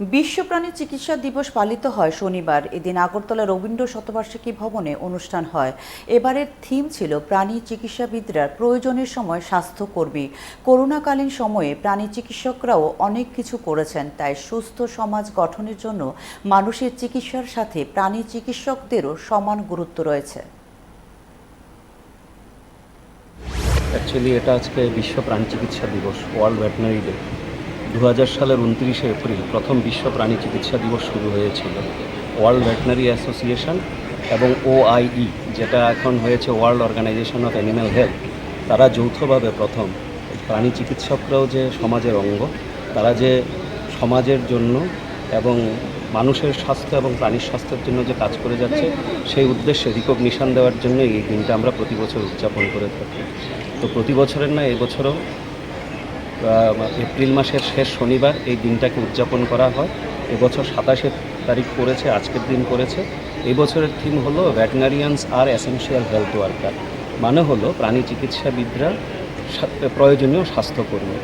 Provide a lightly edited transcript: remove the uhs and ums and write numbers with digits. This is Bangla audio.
বিশ্ব প্রাণী চিকিৎসা দিবস পালিত হয় শনিবার। এদিন আগরতলা রবীন্দ্র শতবার্ষিকী ভবনে অনুষ্ঠান হয়। এবারের থিম ছিল প্রাণী চিকিৎসাবিদরা প্রয়োজনের সময় স্বাস্থ্যকর্মী। করোনাকালীন সময়ে প্রাণী চিকিৎসকরাও অনেক কিছু করেছেন, তাই সুস্থ সমাজ গঠনের জন্য মানুষের চিকিৎসার সাথে প্রাণী চিকিৎসকদেরও সমান গুরুত্ব রয়েছে। অ্যাকচুয়ালি এটা আজকে বিশ্ব প্রাণী চিকিৎসা দিবস, ওয়ার্ল্ড ভেটেরিনারি ডে। 2000 সালের 29শে এপ্রিল প্রথম বিশ্ব প্রাণী চিকিৎসা দিবস শুরু হয়েছিল। ওয়ার্ল্ড ভেটেরিনারি অ্যাসোসিয়েশন এবং OIE, যেটা এখন হয়েছে World Organisation of Animal Health, তারা যৌথভাবে প্রথম প্রাণী চিকিৎসকরাও যে সমাজের অঙ্গ, তারা যে সমাজের জন্য এবং মানুষের স্বাস্থ্য এবং প্রাণীর স্বাস্থ্যের জন্য যে কাজ করে যাচ্ছে, সেই উদ্দেশ্যে রিকগনিশন দেওয়ার জন্য এই দিনটা আমরা প্রতি বছর উদযাপন করে থাকি। তো প্রতি বছরের না, এবছরও এপ্রিল মাসের শেষ শনিবার এই দিনটাকে উদযাপন করা হয়। এবছর 27শে তারিখ পড়েছে, আজকের দিন পড়েছে। এই বছরের থিম হলো ভেটেরিনারিয়ানস আর এসেনশিয়াল হেলথ ওয়ার্কার, মানে হলো প্রাণী চিকিৎসাবিদরা প্রয়োজনীয় স্বাস্থ্যকর্মী।